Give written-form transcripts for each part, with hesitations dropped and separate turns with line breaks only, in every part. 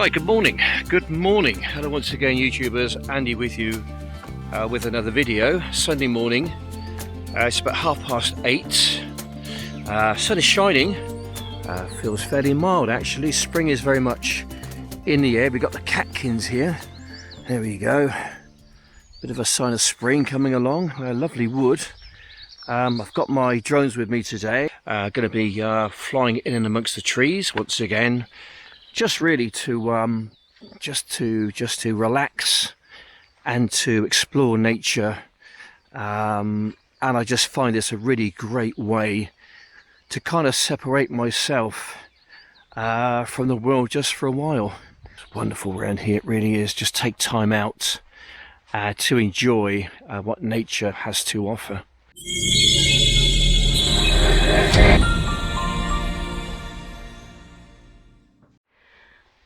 Right, good morning. Hello once again, YouTubers. Andy with you with another video. Sunday morning. It's about 8:30. Sun is shining. Feels fairly mild actually. Spring is very much in the air. We've got the catkins here. There we go. Bit of a sign of spring coming along. Lovely wood. I've got my drones with me today. Going to be flying in and amongst the trees once again. Just really to just to relax and to explore nature, and I just find this a really great way to kind of separate myself from the world just for a while. It's wonderful around here, it really is. Just take time out to enjoy what nature has to offer.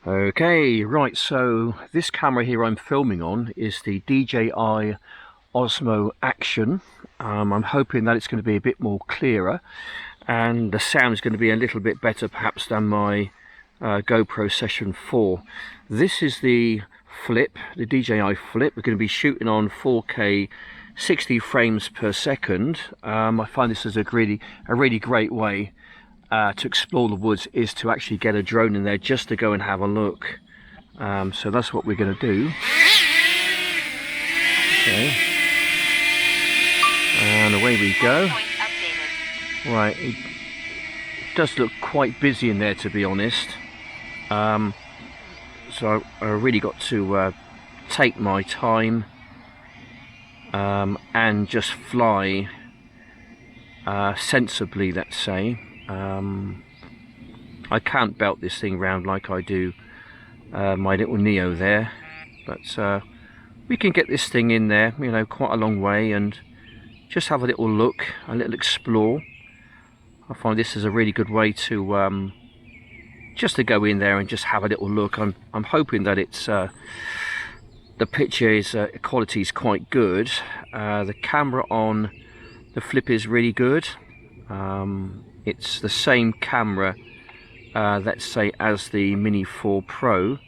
Okay, right, so this camera here I'm filming on is the DJI Osmo Action. I'm hoping that it's going to be a bit more clearer and the sound is going to be a little bit better perhaps than my GoPro Session 4. This is the Flip, the DJI Flip. We're going to be shooting on 4K 60 frames per second. I find this is a really great way to explore the woods, is to actually get a drone in there just to go and have a look. So that's what we're going to do. Okay. And away we go. Right, it does look quite busy in there, to be honest. So I really got to take my time and just fly sensibly, let's say. I can't belt this thing round like I do my little Neo there, but we can get this thing in there, you know, quite a long way and just have a little look, a little explore. I find this is a really good way to just to go in there and just have a little look. I'm hoping that it's the picture is quality is quite good. The camera on the Flip is really good. It's the same camera, let's say, as the Mini 4 Pro,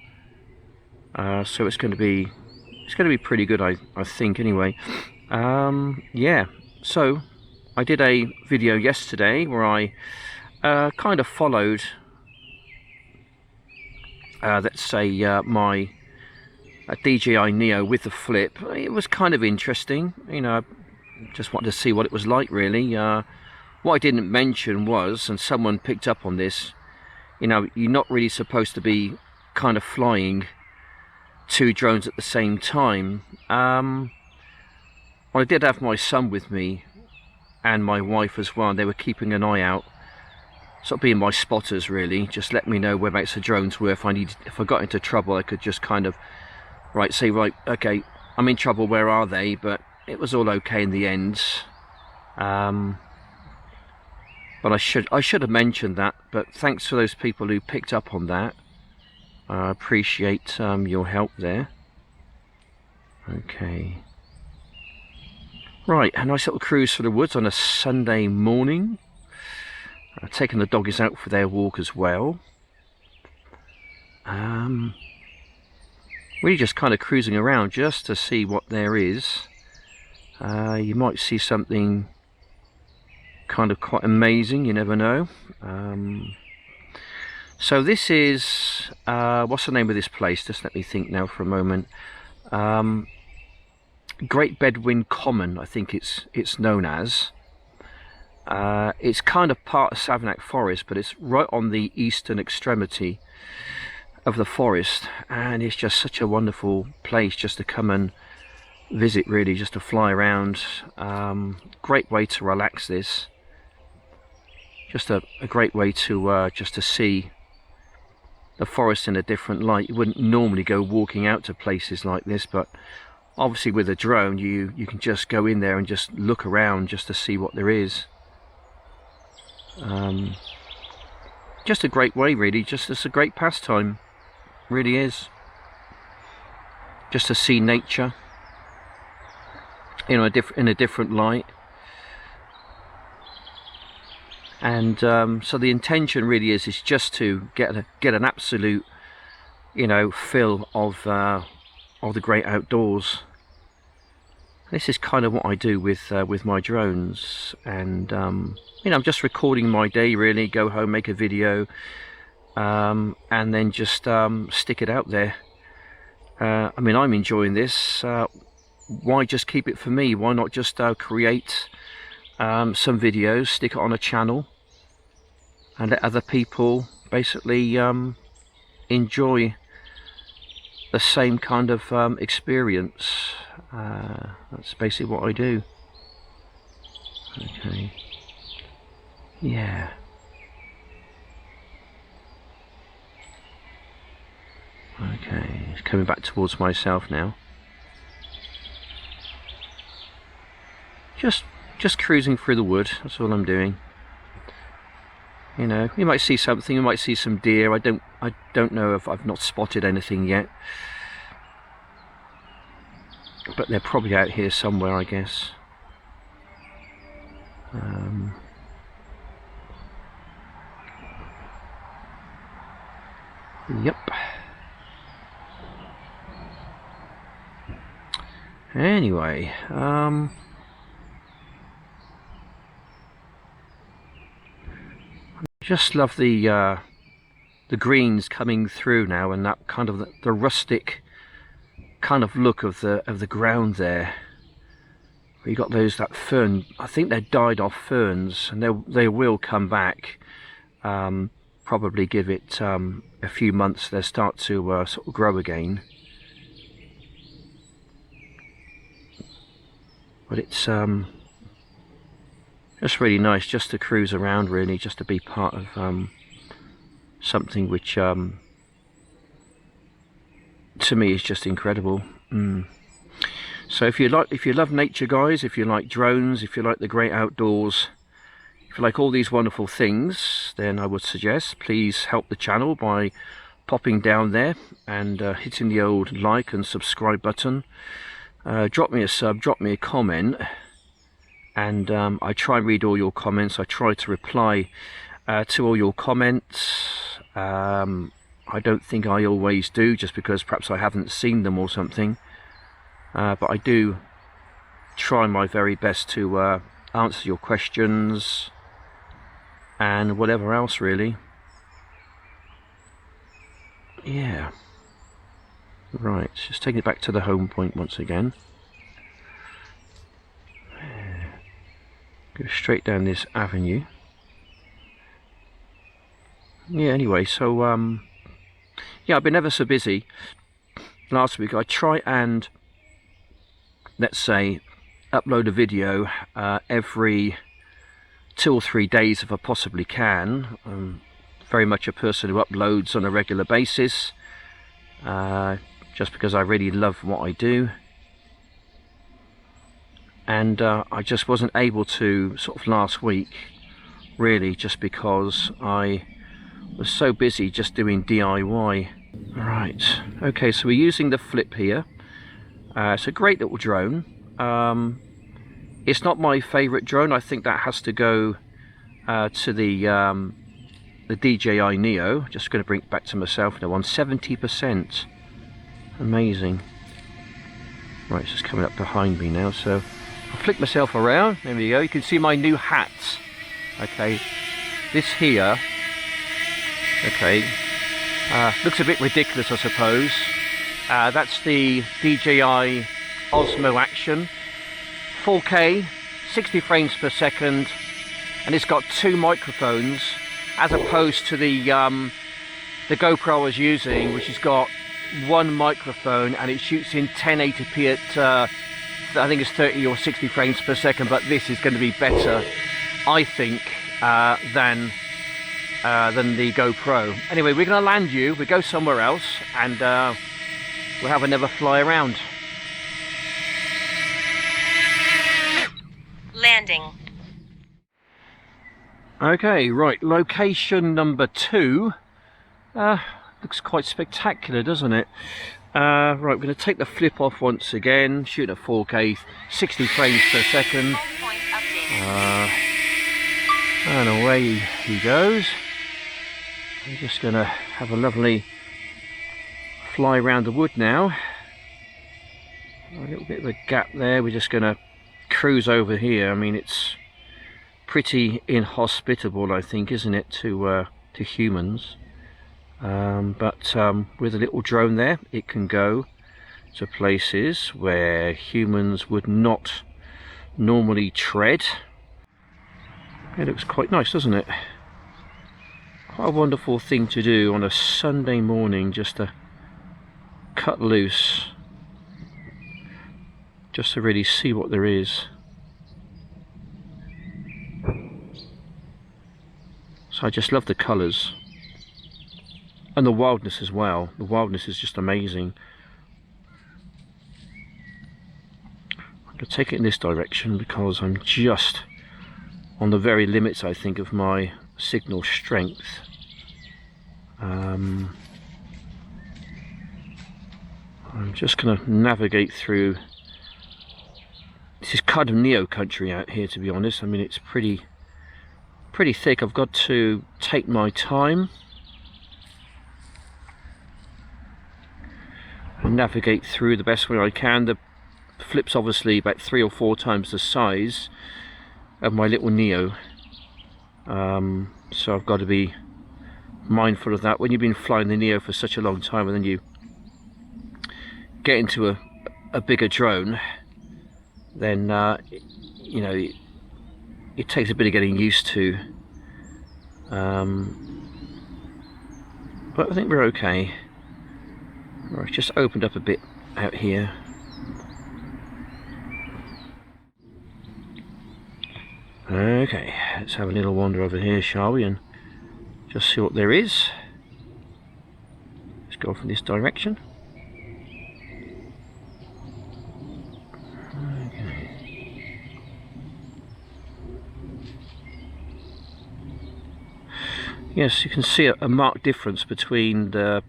so it's going to be pretty good, I think. Anyway, yeah. So I did a video yesterday where I kind of followed, let's say, my DJI Neo with the Flip. It was kind of interesting, you know. I just wanted to see what it was like, really. What I didn't mention was, and someone picked up on this, you know, you're not really supposed to be kind of flying two drones at the same time. Well, I did have my son with me and my wife as well. They were keeping an eye out, sort of being my spotters, really. Just let me know whereabouts the drones were. If I got into trouble, I could just kind of, right, say, right, okay, I'm in trouble, where are they? But it was all okay in the end. But I should have mentioned that, but thanks for those people who picked up on that. I appreciate your help there. Okay. Right, a nice little cruise for the woods on a Sunday morning. Taking the doggies out for their walk as well. Really just kind of cruising around just to see what there is. You might see something kind of quite amazing, you never know. So this is what's the name of this place? Just let me think now for a moment. Great Bedouin Common, I think it's known as. It's kind of part of Savanac Forest, but it's right on the eastern extremity of the forest, and it's just such a wonderful place just to come and visit, really, just to fly around. Great way to relax this. Just a great way to just to see the forest in a different light. You wouldn't normally go walking out to places like this, but obviously with a drone you can just go in there and just look around just to see what there is. Just a great way, really. Just it's a great pastime, really is. Just to see nature, you know, in a different light. And so the intention really is just to get an absolute, you know, feel of the great outdoors. This is kind of what I do with my drones, and you know, I'm just recording my day really. Go home, make a video, and then just stick it out there. I mean, I'm enjoying this. Why just keep it for me? Why not just create some videos, stick it on a channel, and let other people basically enjoy the same kind of experience. That's basically what I do. Okay. Yeah. Okay, it's coming back towards myself now. Just cruising through the wood, that's all I'm doing. You know, you might see something, you might see some deer. I don't know if I've not spotted anything yet. But they're probably out here somewhere, I guess. Yep. Anyway, just love the greens coming through now, and that kind of the rustic kind of look of the ground there. You got that fern. I think they're died off ferns, and they will come back. Probably give it a few months. They'll start to sort of grow again. But it's just really nice just to cruise around, really, just to be part of something which to me is just incredible. So if you love nature, guys, if you like drones, if you like the great outdoors, if you like all these wonderful things, then I would suggest please help the channel by popping down there and hitting the old like and subscribe button. Drop me a sub, drop me a comment, and I try and read all your comments. I try to reply to all your comments. I don't think I always do, just because perhaps I haven't seen them or something, but I do try my very best to answer your questions and whatever else, really. Yeah. Right, just taking it back to the home point once again. Go straight down this avenue. Yeah, anyway, so yeah, I've been ever so busy. Last week I try and, let's say, upload a video every 2 or 3 days if I possibly can. I'm very much a person who uploads on a regular basis. Just because I really love what I do, and I just wasn't able to sort of last week, really, just because I was so busy just doing DIY. Right, okay, so we're using the Flip here. It's a great little drone. It's not my favorite drone. I think that has to go to the DJI Neo. Just going to bring it back to myself now on 70%. Amazing. Right, it's just coming up behind me now, so I'll flick myself around. There we go. You can see my new hat. Okay, this here, okay, looks a bit ridiculous, I suppose. That's the DJI Osmo Action, 4K, 60 frames per second, and it's got 2 microphones, as opposed to the GoPro I was using, which has got 1 microphone, and it shoots in 1080p at I think it's 30 or 60 frames per second. But this is going to be better, I think, than the GoPro. Anyway, we're going to land you. We go somewhere else, and we'll have another fly around.
Landing.
Okay, right, location number 2. Looks quite spectacular, doesn't it? Right, we're going to take the Flip off once again, shoot at 4K, 60 frames per second. And away he goes. I'm just going to have a lovely fly around the wood now. A little bit of a gap there. We're just going to cruise over here. I mean, it's pretty inhospitable, I think, isn't it, to humans? But with a little drone there, it can go to places where humans would not normally tread. It looks quite nice, doesn't it? Quite a wonderful thing to do on a Sunday morning, just to cut loose, just to really see what there is. So I just love the colours and the wildness as well. The wildness is just amazing. I'm going to take it in this direction because I'm just on the very limits, I think, of my signal strength. I'm just going to navigate through. This is kind of neo country out here, to be honest. I mean, it's pretty thick. I've got to take my time and navigate through the best way I can. The Flip's obviously about 3 or 4 times the size of my little Neo, so I've got to be mindful of that. When you've been flying the Neo for such a long time and then you get into a bigger drone, then you know, it takes a bit of getting used to, but I think we're okay. Right, just opened up a bit out here. Okay, let's have a little wander over here, shall we, and just see what there is. Let's go from this direction. Okay. Yes, you can see a marked difference between the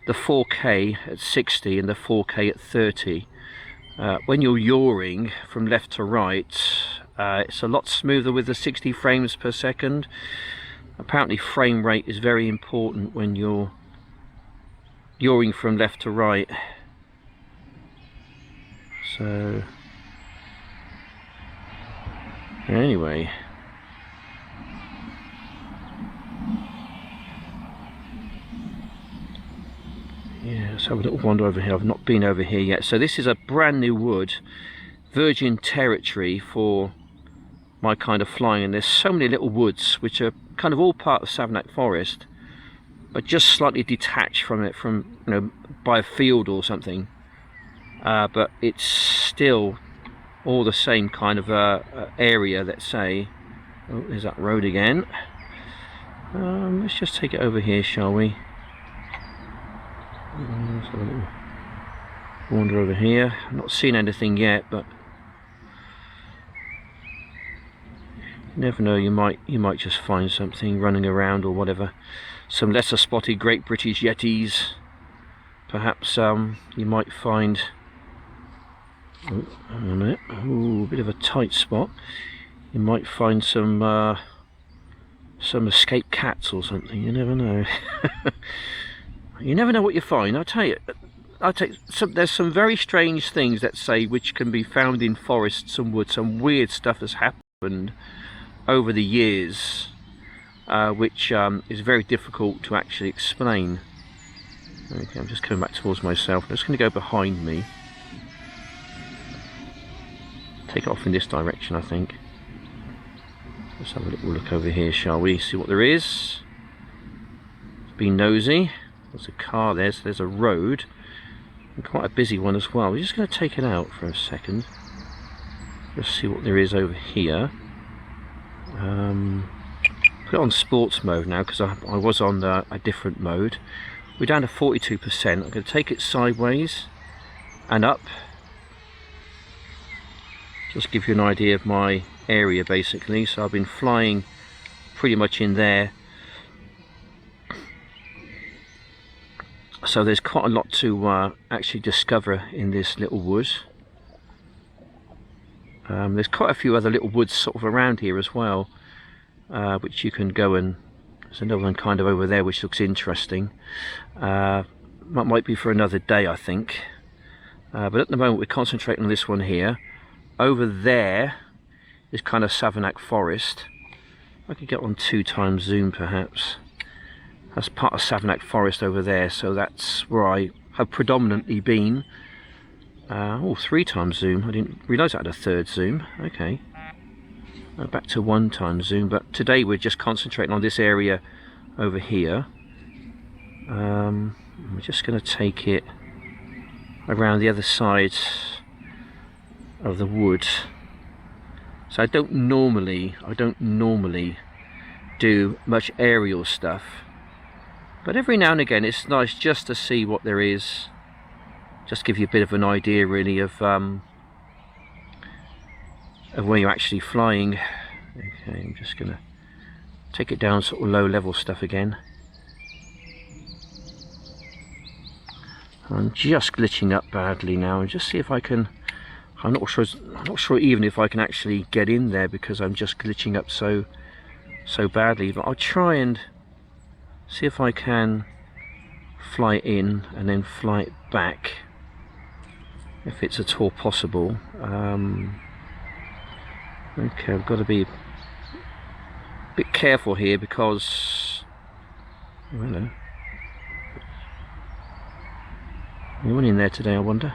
4K at 60 and the 4K at 30. When you're yawing from left to right, it's a lot smoother with the 60 frames per second. Apparently frame rate is very important when you're yawing from left to right. So anyway, yeah, let's have a little wander over here. I've not been over here yet. So this is a brand new wood, virgin territory for my kind of flying, and there's so many little woods which are kind of all part of Savnak Forest, but just slightly detached from it, from, you know, by a field or something. But it's still all the same kind of area, let's say. Oh, there's that road again. Let's just take it over here, shall we? Let's have a little wander over here. I've not seen anything yet, but you never know, you might just find something running around or whatever. Some lesser spotted Great British Yetis. Perhaps you might find, oh, hang on a minute, ooh, a bit of a tight spot. You might find some escaped cats or something. You never know. You never know what you find. I'll tell you. There's some very strange things, let's say, which can be found in forests and woods. Some weird stuff has happened over the years, which is very difficult to actually explain. Okay, I'm just coming back towards myself. I'm just going to go behind me. Take it off in this direction, I think. Let's have a little look over here, shall we? See what there is. Be nosy. There's a car there, so there's a road, and quite a busy one as well. We're just going to take it out for a second, just see what there is over here. Put it on sports mode now, because I was on a different mode. We're down to 42%. I'm going to take it sideways and up, just give you an idea of my area basically. So I've been flying pretty much in there. So there's quite a lot to actually discover in this little wood. There's quite a few other little woods sort of around here as well, which you can go and There's another one kind of over there which looks interesting. That might be for another day, I think. But at the moment we're concentrating on this one here. Over there is kind of Savanac Forest. I could get on 2x zoom perhaps. That's part of Savanac Forest over there, so that's where I have predominantly been. Oh, 3x zoom. I didn't realise I had a third zoom. Okay. Back to 1x zoom, but today we're just concentrating on this area over here. We're just going to take it around the other side of the wood. So I don't normally do much aerial stuff, but every now and again it's nice just to see what there is, just give you a bit of an idea really of when you're actually flying. Okay, I'm just gonna take it down sort of low level stuff again. I'm just glitching up badly now, and just see if I can. I'm not sure even if I can actually get in there because I'm just glitching up so badly, but I'll try and see if I can fly in and then fly it back if it's at all possible. Okay, I've got to be a bit careful here because, oh, hello. Anyone in there today, I wonder?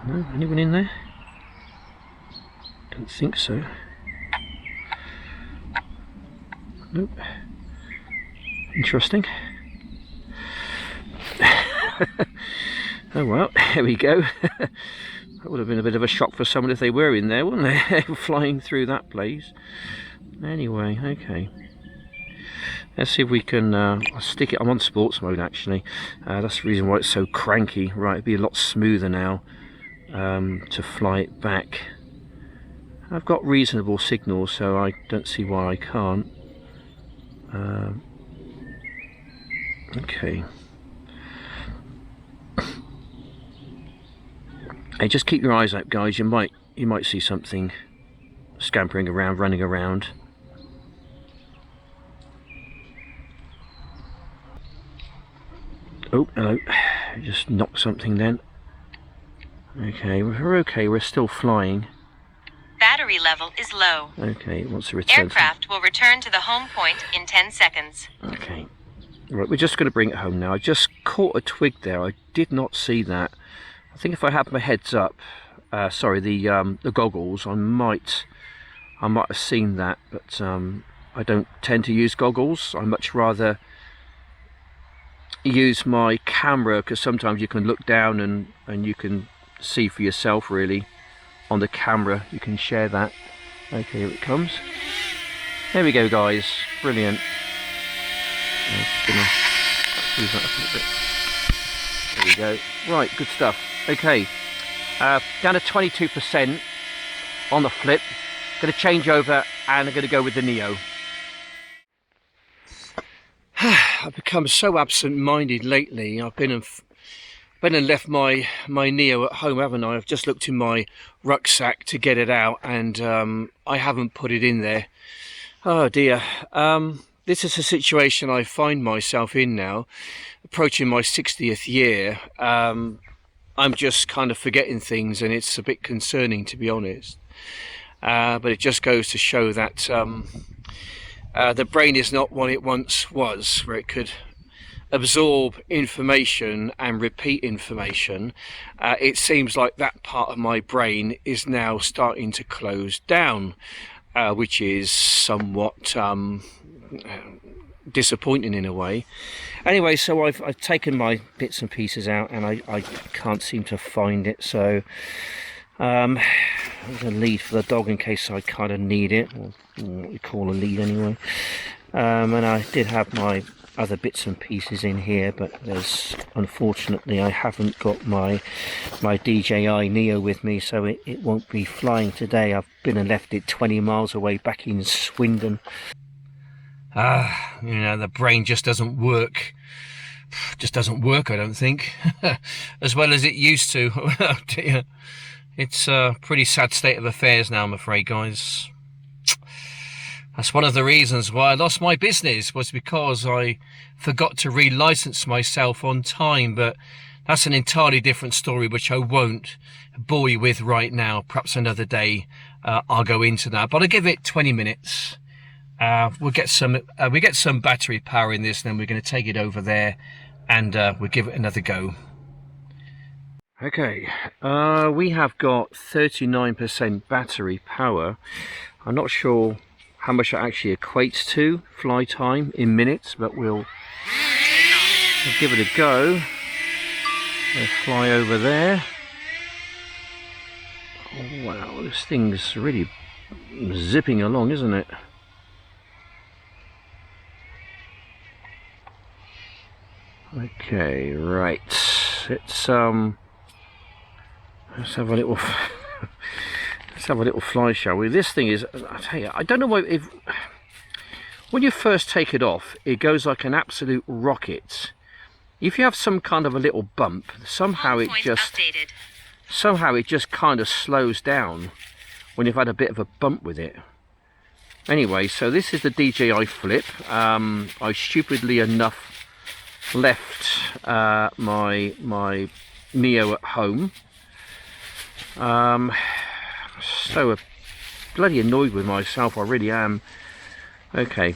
No, anyone in there? Don't think so. Nope. Interesting. Oh well, there we go. That would have been a bit of a shock for someone if they were in there, wouldn't they? Flying through that place. Anyway, okay. Let's see if we can I'll stick it. I'm on sports mode actually. That's the reason why it's so cranky. Right, it'd be a lot smoother now to fly it back. I've got reasonable signals, so I don't see why I can't. Okay. Hey, just keep your eyes out, guys. You might see something scampering around, running around. Oh, hello. Just knocked something then. Okay, we're okay. We're still flying.
Battery level is low.
Okay, it wants to return.
Aircraft will return to the home point in 10 seconds.
Okay. Right, we're just going to bring it home now. I just caught a twig there. I did not see that. I think if I had my heads up, sorry, the goggles, I might have seen that, but I don't tend to use goggles. I much rather use my camera because sometimes you can look down and you can see for yourself really on the camera. You can share that. Okay, here it comes. There we go, guys. Brilliant. I'm just gonna move that up a little bit. There we go. Right, good stuff. Okay, down to 22% on the Flip. Going to change over and I'm going to go with the Neo. I've become so absent-minded lately. I've been and left my Neo at home, haven't I? I've just looked in my rucksack to get it out, and I haven't put it in there. Oh dear. This is a situation I find myself in now, approaching my 60th year. I'm just kind of forgetting things, and it's a bit concerning, to be honest. But it just goes to show that the brain is not what it once was, where it could absorb information and repeat information. It seems like that part of my brain is now starting to close down, which is somewhat disappointing in a way. Anyway, so I've taken my bits and pieces out, and I can't seem to find it, so there's a lead for the dog in case I kind of need it, or what we call a lead anyway. And I did have my other bits and pieces in here, but there's, unfortunately, I haven't got my DJI Neo with me, so it won't be flying today. I've been and left it 20 miles away back in Swindon. You know, the brain just doesn't work. Just doesn't work, I don't think, as well as it used to. Oh dear. It's a pretty sad state of affairs now, I'm afraid, guys. That's one of the reasons why I lost my business, was because I forgot to relicense myself on time. But that's an entirely different story, which I won't bore you with right now. Perhaps another day I'll go into that. But I'll give it 20 minutes. We get some battery power in this, and then we're going to take it over there, and we'll give it another go. Okay, we have got 39% battery power. I'm not sure how much it actually equates to fly time in minutes, but we'll give it a go. We'll fly over there. Oh, wow, this thing's really zipping along, isn't it? Okay, right. Let's have a little let's have a little fly, shall we? This thing is, I tell you, I don't know why, if when you first take it off, it goes like an absolute rocket. If you have some kind of a little bump, somehow it just kind of slows down when you've had a bit of a bump with it. Anyway, so this is the DJO Flip. I stupidly enough left my Neo at home. So bloody annoyed with myself, I really am. Okay,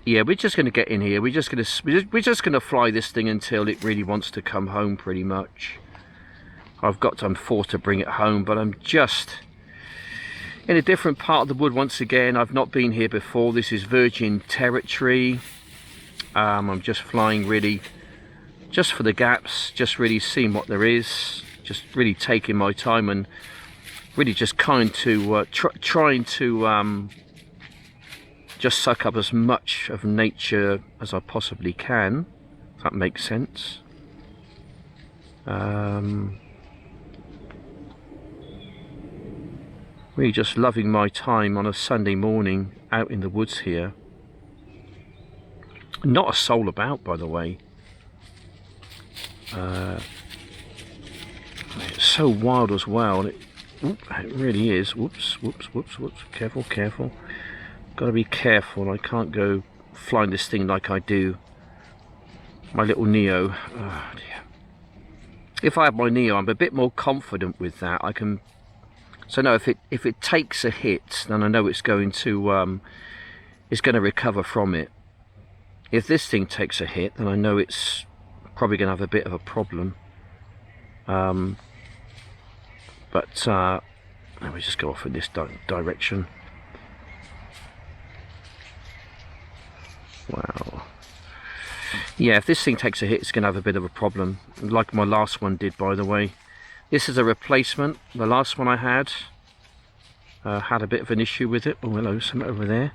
yeah, we're just going to get in here. We're just going to fly this thing until it really wants to come home, pretty much. I'm forced to bring it home, but I'm just in a different part of the wood once again. I've not been here before. This is virgin territory. I'm just flying really just for the gaps, just really seeing what there is, just really taking my time and really just trying to just suck up as much of nature as I possibly can, if that makes sense. Really just loving my time on a Sunday morning out in the woods here. Not a soul about, by the way. It's so wild as well. It really is. Whoops, whoops, whoops, whoops. Careful, careful. Got to be careful. I can't go flying this thing like I do my little Neo. Oh, dear. If I have my Neo, I'm a bit more confident with that. I can. So no, if it takes a hit, then I know it's going to recover from it. If this thing takes a hit, then I know it's probably going to have a bit of a problem. But let me just go off in this direction. Wow. Yeah, if this thing takes a hit, it's going to have a bit of a problem, like my last one did, by the way. This is a replacement. The last one I had a bit of an issue with it. Oh, hello, something over there.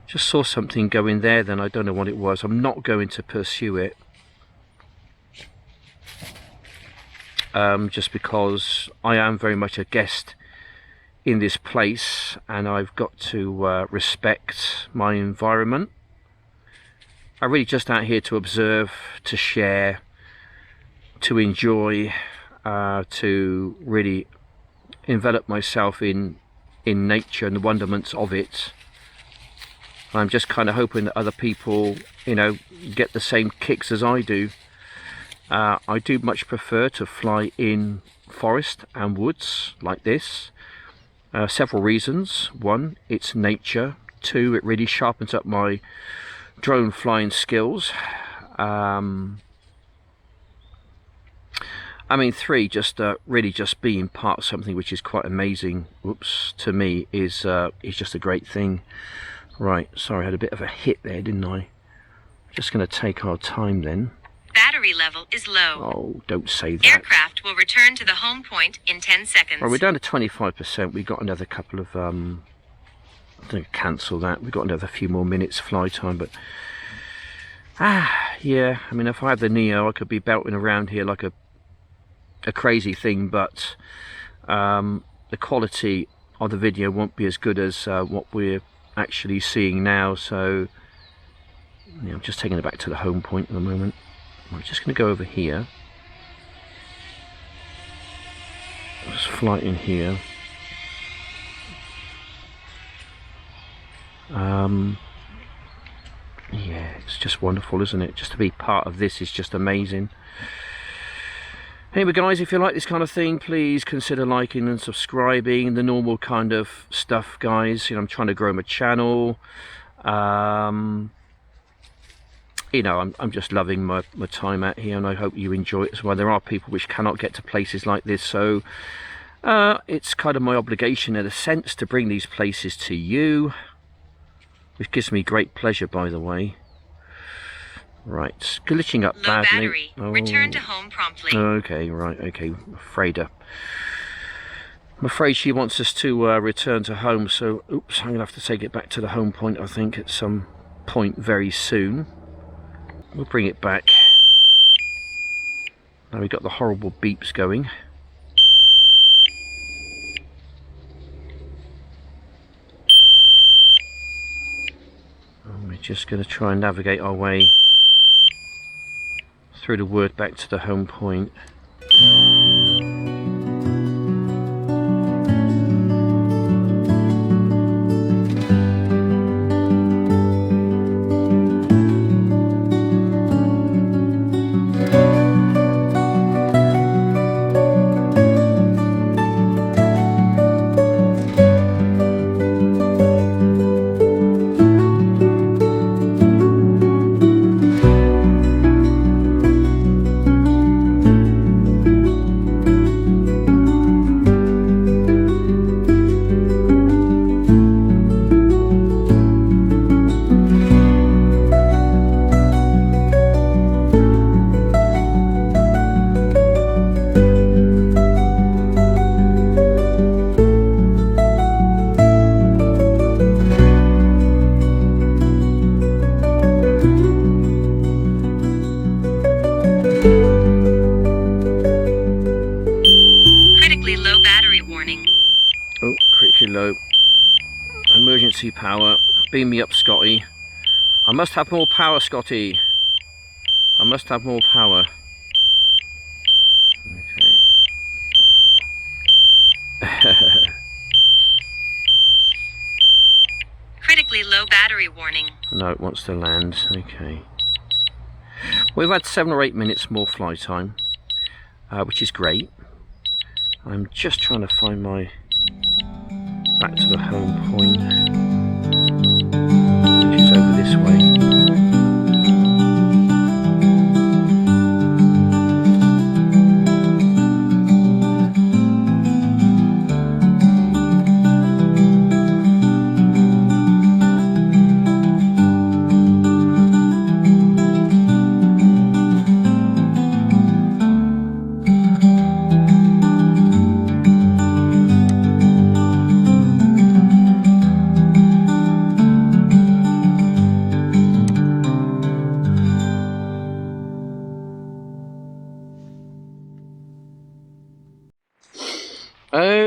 Just saw something go in there, then I don't know what it was. I'm not going to pursue it. Just because I am very much a guest in this place, and I've got to respect my environment. I'm really just out here to observe, to share, to enjoy, to really envelop myself in nature and the wonderments of it. I'm just kind of hoping that other people, you know, get the same kicks as I do. I do much prefer to fly in forest and woods like this. Several reasons. One, it's nature. Two, it really sharpens up my drone flying skills. I mean, three, just really just being part of something which is quite amazing. Whoops, to me is just a great thing. Right, sorry, I had a bit of a hit there, didn't I? Just going to take our time then.
Battery level is low.
Oh, don't say that.
Aircraft will return to the home point in 10 seconds.
Right, we're down to 25%. We've got another couple of I'm going to cancel that. We've got another few more minutes fly time, but yeah, I mean, if I had the Neo, I could be belting around here like a crazy thing, but the quality of the video won't be as good as what we're actually seeing now. So yeah, I'm just taking it back to the home point at the moment. I'm just going to go over here. Just fly in here. Yeah, it's just wonderful, isn't it? Just to be part of this is just amazing. Anyway guys, if you like this kind of thing, please consider liking and subscribing, the normal kind of stuff, guys. You know, I'm trying to grow my channel. You know, I'm just loving my time out here, and I hope you enjoy it as well. There are people which cannot get to places like this, so it's kind of my obligation in a sense to bring these places to you, which gives me great pleasure, by the way. Right, glitching up
Low
badly.
battery. Return to home promptly.
Okay, right, okay, I'm afraid she wants us to return to home, so oops, I'm gonna have to take it back to the home point, I think, at some point very soon. We'll bring it back. Now we've got the horrible beeps going. And we're just going to try and navigate our way through the wood back to the home point. Oh, critically low. Emergency power. Beam me up, Scotty. I must have more power, Scotty. I must have more power. Okay.
Critically low battery warning.
No, it wants to land. Okay. We've had 7 or 8 minutes more fly time, which is great. I'm just trying to find my back to the home point, which is over this way.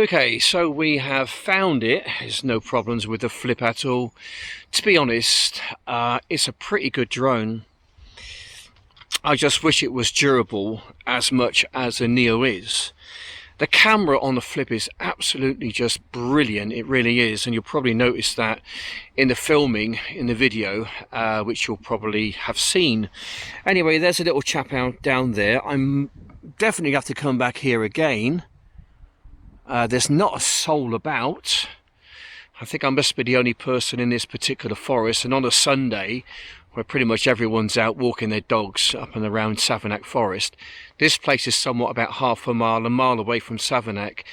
Okay, so we have found it. There's no problems with the Flip at all. To be honest, it's a pretty good drone. I just wish it was durable as much as the Neo is. The camera on the Flip is absolutely just brilliant. It really is, and you'll probably notice that in the filming, in the video, which you'll probably have seen. Anyway, there's a little chap out down there. I'm definitely have to come back here again. There's not a soul about. I think I must be the only person in this particular forest, and on a Sunday where pretty much everyone's out walking their dogs up and around Savernake Forest, this place is somewhat about half a mile away from Savernake,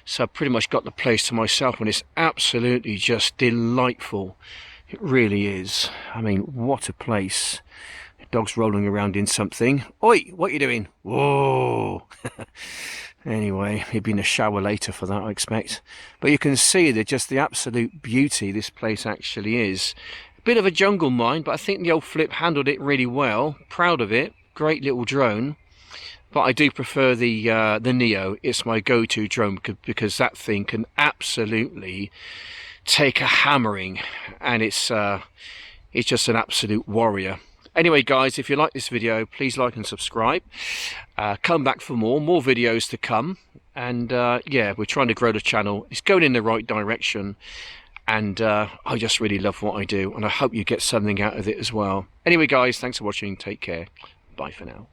so I've pretty much got the place to myself, and it's absolutely just delightful. It really is. I mean, what a place. Dog's rolling around in something. Oi, what are you doing? Whoa. Anyway, he'd be in a shower later for that, I expect. But you can see that just the absolute beauty this place actually is. A bit of a jungle mine, but I think the old Flip handled it really well. Proud of it. Great little drone. But I do prefer the Neo. It's my go-to drone because that thing can absolutely take a hammering, and it's just an absolute warrior. Anyway guys, if you like this video, please like and subscribe. Come back for more videos to come, and yeah, we're trying to grow the channel. It's going in the right direction, and I just really love what I do, and I hope you get something out of it as well. Anyway guys, thanks for watching, take care, bye for now.